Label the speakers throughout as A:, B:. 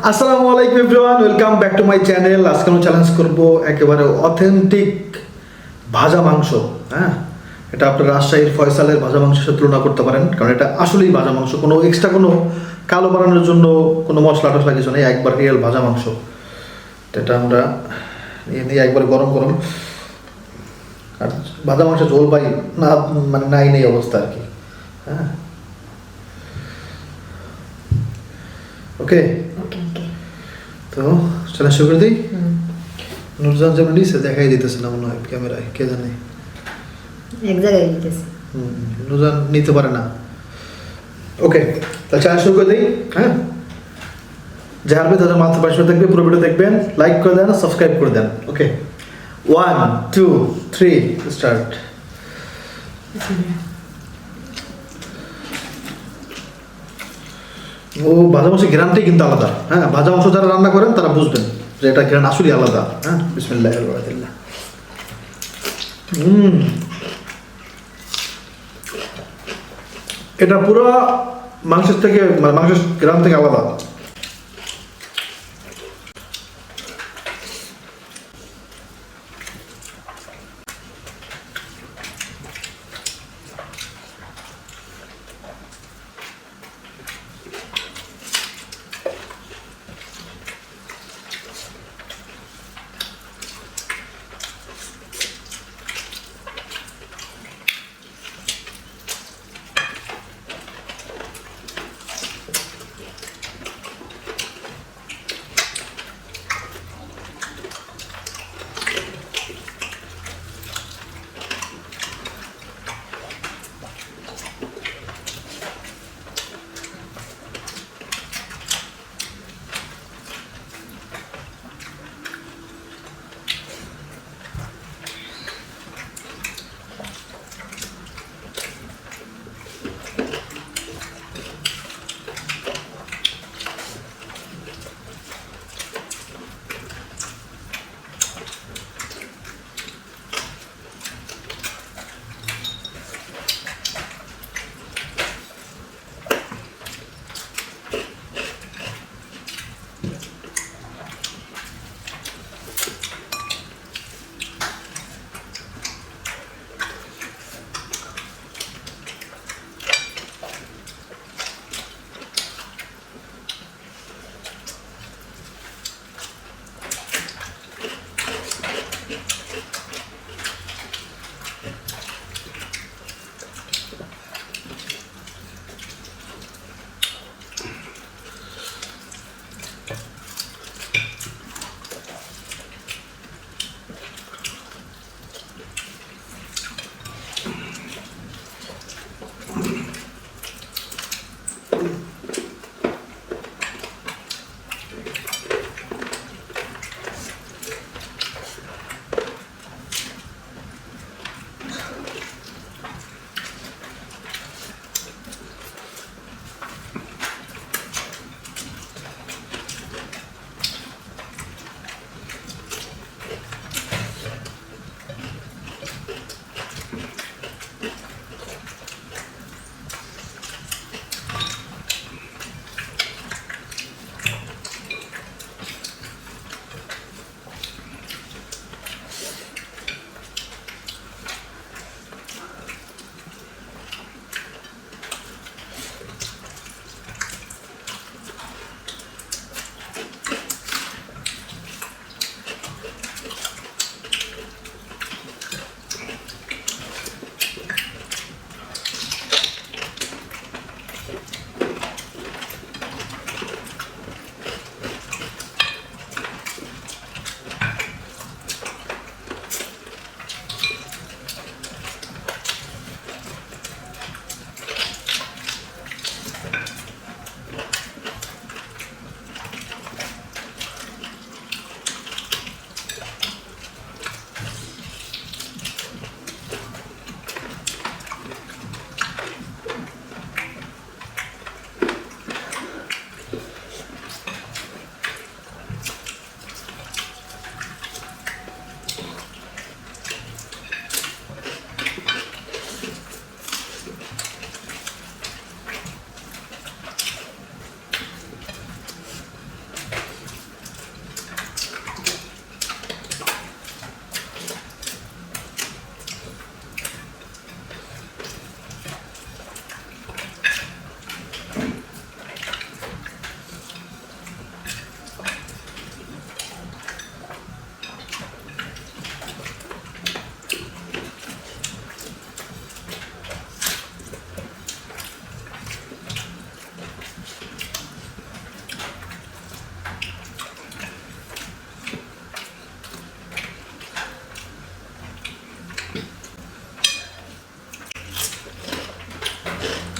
A: আসসালামু আলাইকুম everyone, welcome back to my channel. আজকে আমি চ্যালেঞ্জ করব একেবারে অথেন্টিক ভাজা মাংস। হ্যাঁ, এটা আপনার রাজশাহীর ফয়সালের ভাজা মাংসের সাথে তুলনা করতে পারেন, কারণ এটা আসলেই ভাজা মাংস, কোনো এক্সট্রা কোনো কালো বানানোর জন্য কোনো মশলা টশলা কিছু নেই, একবার রিয়েল ভাজা মাংস। এটা আমরা নিয়ে নিয়ে একবার গরম গরম, আর ভাজা মাংসের ঝোল পাই না, মানে নাই নেই অবস্থা আর কি। হ্যাঁ, ওকে
B: ওকে ওকে
A: তো চ্যালেঞ্জ শুরু করে দিই। নুরজান যেমন নিচে দেখাই দিতেছে না মনে হয় ক্যামেরায়, কে জানে।
B: এক জায়গায় নিতেছি।
A: নুরজান নিতে পারে না। ওকে, তাহলে চ্যালেঞ্জ শুরু করে দিই। হ্যাঁ, যে হারবে তাদের মাত্র পাশে থাকবে, পুরো ভিডিও দেখবেন, লাইক করে দেন, সাবস্ক্রাইব করে দেন। ওকে, 1 2 3 স্টার্ট। ও ভাজা মাংসের ঘ্রাণটাই কিন্তু আলাদা। হ্যাঁ, ভাজা মাংস যারা রান্না করেন তারা বুঝবেন যে এটা ঘ্রাণ আসলেই আলাদা। হ্যাঁ, বিসমিল্লাহির রহমানির রহিম। এটা পুরো মাংসের থেকে, মানে মাংসের গ্রাম থেকে আলাদা।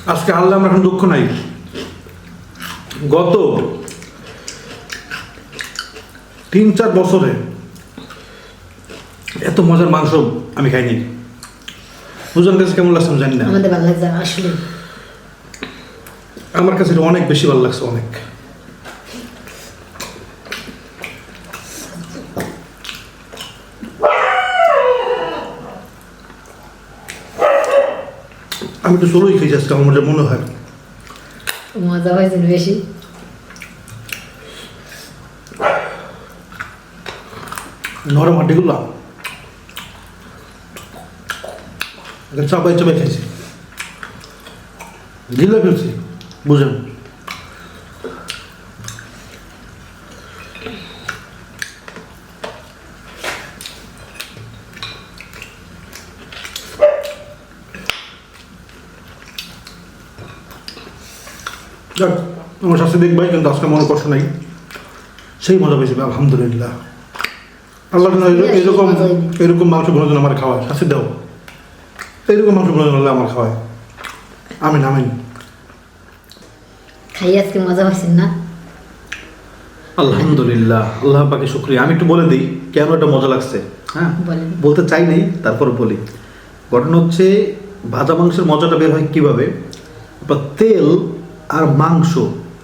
C: আজকে হারলে আমার এখন দুঃখ নাই। গত 3-4 বছরে এত মজার মাংস আমি খাইনি। বুঝলেন কাছে কেমন লাগছে আমি জানি না,
B: আমাদের ভালো লাগছে আসলে।
C: আমার কাছে এটা অনেক বেশি ভালো লাগছে, অনেক। আমি তো ষোলোই খেয়েছি আজকে, আমার যা মনে হয়।
B: মজা হয়েছে বেশি।
C: নরম হাড্ডিগুলো চাপাই চাপাই খেয়েছি, গিলে ফেলছি, বুঝেন। যাক, আমার শাস্তি দেখবাই, কিন্তু আজকে মনে কষ্ট নাই, সেই মজা পেয়েছি আলহামদুলিল্লাহ। আল্লাহ যেন এরকম মাংস ভোজন আমার খাওয়ায়, শাস্তি দাও, এইরকম মাংস ভোজন আল্লাহ আমার খাওয়ায়। আমিন আমিন।
B: খাই আজকে মজা হয়েছে না?
A: আলহামদুলিল্লাহ, আল্লাহ পাকে শুকরিয়া। আমি একটু বলে দিই কেন এটা মজা লাগছে। হ্যাঁ,
B: বলেন।
A: বলতে চাই নাই, তারপর বলি। ঘটনা হচ্ছে ভাজা মাংসের মজাটা বের হয় কিভাবে। তেল আর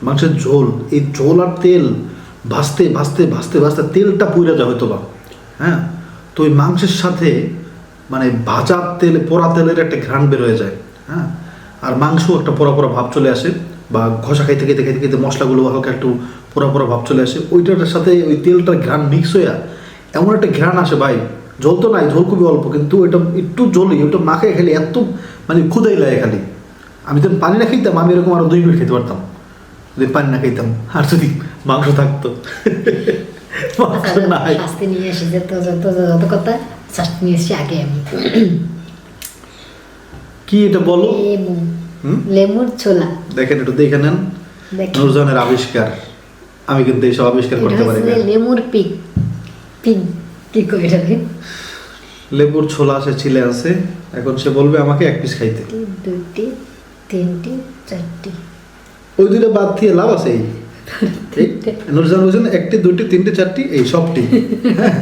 A: মাংসের ঝোল, এই ঝোল আর তেল ভাজতে ভাজতে ভাজতে ভাজতে তেলটা পুড়ে যায় হয়তো বা। হ্যাঁ, তো ওই মাংসের সাথে মানে ভাজা তেল, পোড়া তেলের একটা ঘ্রাণ বের হয়ে যায়। হ্যাঁ, আর মাংস একটা পোড়া পোড়া ভাব চলে আসে, বা ঘষা খাইতে খাইতে খাইতে খাইতে মশলাগুলো হালকা একটু পোড়া পোড়া ভাব চলে আসে। ওইটার সাথে ওই তেলটার ঘ্রাণ মিক্স হয়ে এমন একটা ঘ্রাণ আসে ভাই। ঝোল তো নাই, ঝোল খুবই অল্প, কিন্তু এটা একটু ঝোলই, ওটা মাখায় খেলে এত মানে ক্ষুদাই লাগে খালি। আমি যখন পানি না খাইতাম, আমি এরকম আরো 2 মিনিট খেতে পারতাম যদি পানি না খাইতাম, আর যদি মাংস থাকতো। মাংস নাই।
B: শাস্তি নিয়ে এসে যত কথা শাস্তি নিয়ে এসেছি আগে আমি।
A: কি এটা বলো?
B: লেবু,
A: হুম?
B: লেবুর ছোলা।
A: দেখেন, একটু দেখে নেন,
B: দেখেন।
A: নূরজাহানের আবিষ্কার। আমি কিন্তু এইসব আবিষ্কার করতে পারি না।
B: লেমুর পিক পিক কি করে যাবে?
A: লেবুর ছোলা সে ছিলে আছে, এখন সে বলবে আমাকে 1 পিস খাইতে।
B: 2টি 3টি 4টি।
A: ওই 2টা বাদ দিয়ে লাভ আছে? এই নূরজাহান বলছেন 1টি 2টি 3টি 4টি, এই সবটি। হ্যাঁ,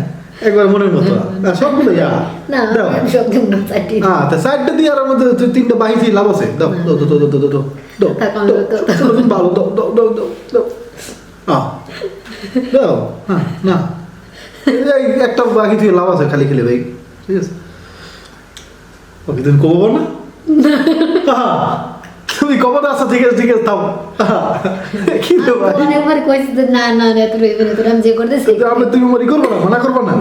A: একবার মনের মতো সবগুলো
B: না, সব দিন না 4টি।
A: তা 4টা দিয়ে আর আমাদের 3টা বাহিছি লাভ আছে। দাও দাও দাও দাও দাও দাও দাও ভালো, দাও দাও দাও দাও দাও দাও। হ্যাঁ, না একটা বাকি থেকে লাভ আছে, খালি খেলে ভাই, ঠিক আছে? ওকে তুমি কবো না, তুমি কবো না? আচ্ছা ঠিক আছে ঠিক আছে, তাও কি ভাই,
B: অনেকবার কইছি যে না না না তুই আমি যে করতেছি
A: তুমি মরি করবো না, মানা করবো না।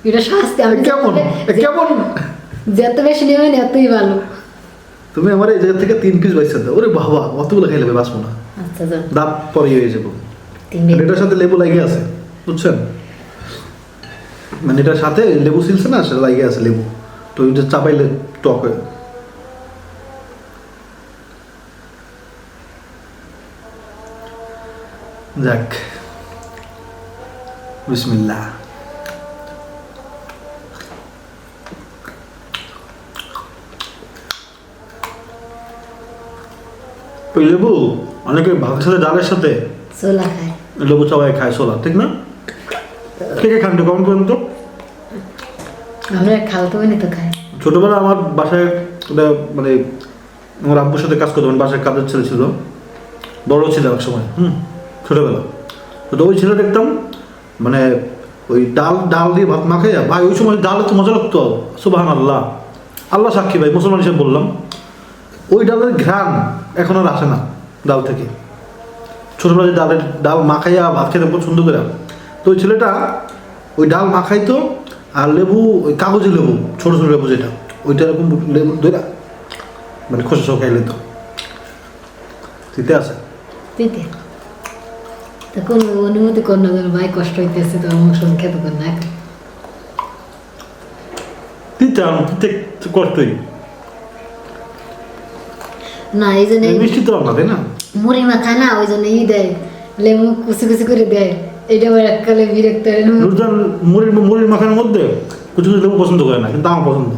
B: এটা শাস্তি। আমি
A: কেমন কেমন
B: যত বেশি নেবেন এতই ভালো।
A: তুমি আমার এই জায়গা থেকে 3 পিস বাইসা দাও। ওরে বাবা, অতগুলো খাইলে বাঁচবো না,
B: আচ্ছা যান।
A: দাঁত পরে হয়ে যাবো।
B: 3
A: আর এটার সাথে লেবু লাগিয়ে আছে, বুঝছেন? মানে এটার সাথে লেবু ছিলছে না, সেটা লাগিয়ে আছে লেবু, তো ওইটা চাপাইলে টক হয়ে। যাক, বিসমিল্লাহ। ওই লেবু অনেকে ভাতের সাথে, ডালের সাথে
B: ছোলা খায়।
A: লেবু চাবাই খায়, ছোলা, ঠিক না? কে কে খান তো কমেন্ট করুন তো।
B: আমরা খাওয়াতে পারি তো খায়।
A: ছোটবেলা আমার বাসায় ওটা মানে আমার আব্বুর সাথে কাজ করতো, মানে বাসায় কাজের ছেলে ছিল, বড় ছিল এক সময়। ছোটবেলা তো ওই ছেলে দেখতাম মানে ওই ডাল দিয়ে ভাত মাখাই ভাই। ওই সময় ডাল তো মজা লাগতো, সুবহানাল্লাহ, আল্লাহ সাক্ষী ভাই, মুসলমান হিসেবে বললাম। ওই ডালের ঘ্রাণ এখন আর আসে না ডাল থেকে। ছোটবেলায় ডাল মাখাইয়া ভাত খেতে পছন্দ করে। তো ওই ছেলেটা ওই ডাল মাখাইতো, আর লেবু, ওই কাগজি লেবু, ছোটো ছোটো লেবু যেটা, ওইটা এরকম লেবু ধরে মানে খোসা সব খাইলে তো তিতে আছে।
B: তিতে তো কোন অনুমতি কোন না ভাই, কষ্ট হইতেছে তো মাংস খেতে কোন না।
A: তিতে কষ্টই
B: না, এই জন্য
A: মিষ্টি তো না, তাই না?
B: মুড়ি মাখায় না, ওই জন্য দেয় লেবু কুচি কুচি করে দেয়। এটা আবার এককালে বিরক্ত।
A: নূরজাহান মুড়ির মাখানোর মধ্যে কিছু কিছু লেবু পছন্দ করে না, কিন্তু আমার পছন্দ।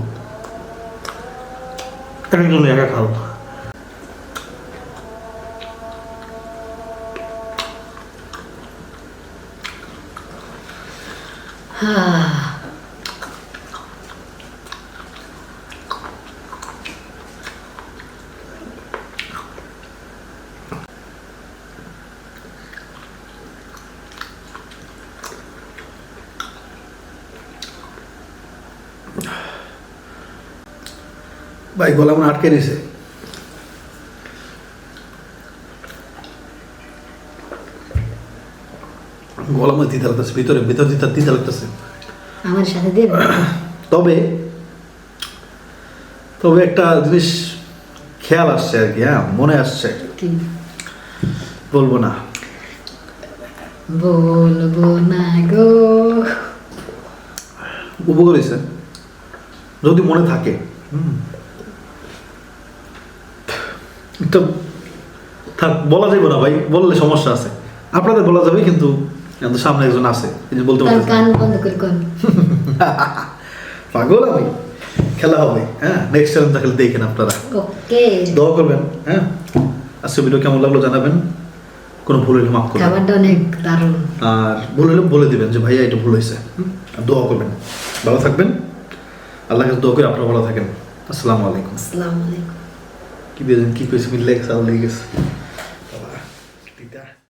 A: একজন একা খাও।
B: হ্যাঁ
A: ভাই গলা মনে আটকে দিছে। গলা মধ্যে দিতে লাগতেছে, ভিতরে ভিতর দিতে লাগতেছে।
B: আমার সাথে দেবে
A: তবে তবে একটা জিনিস খেয়াল আসছে আর কি, হ্যাঁ মনে আসছে,
B: কি
A: বলবো না।
B: বলবো না গো।
A: উপকার হয়েছে যদি মনে থাকে। তো থাক, বলা যাবে না ভাই, বললে সমস্যা আছে। আপনাদের বলা যাবে, কিন্তু কিন্তু সামনে একজন আছে, এই যে বলতে
B: তার
A: পারতেছি
B: কান বন্ধ করে কোন
A: পাগল আমি। খেলা হবে, হ্যাঁ নেক্সট টাইম তাহলে দেখেন আপনারা,
B: ওকে
A: দোয়া করবেন। হ্যাঁ আজকে ভিডিও কেমন লাগলো জানাবেন, কোনো ভুল হলে মাফ করবেন,
B: খাবারটা অনেক দারুণ।
A: আর ভুল হলে বলে দিবেন যে ভাইয়া এটা ভুল হয়েছে। আর দোয়া করবেন, ভালো থাকবেন, আল্লাহ কাছে দোয়া করে আপনারা ভালো থাকেন। আসসালামু আলাইকুম।
B: আসসালামু আলাইকুম।
A: কি কইছি মিলে গেছে, লেগে গেছে।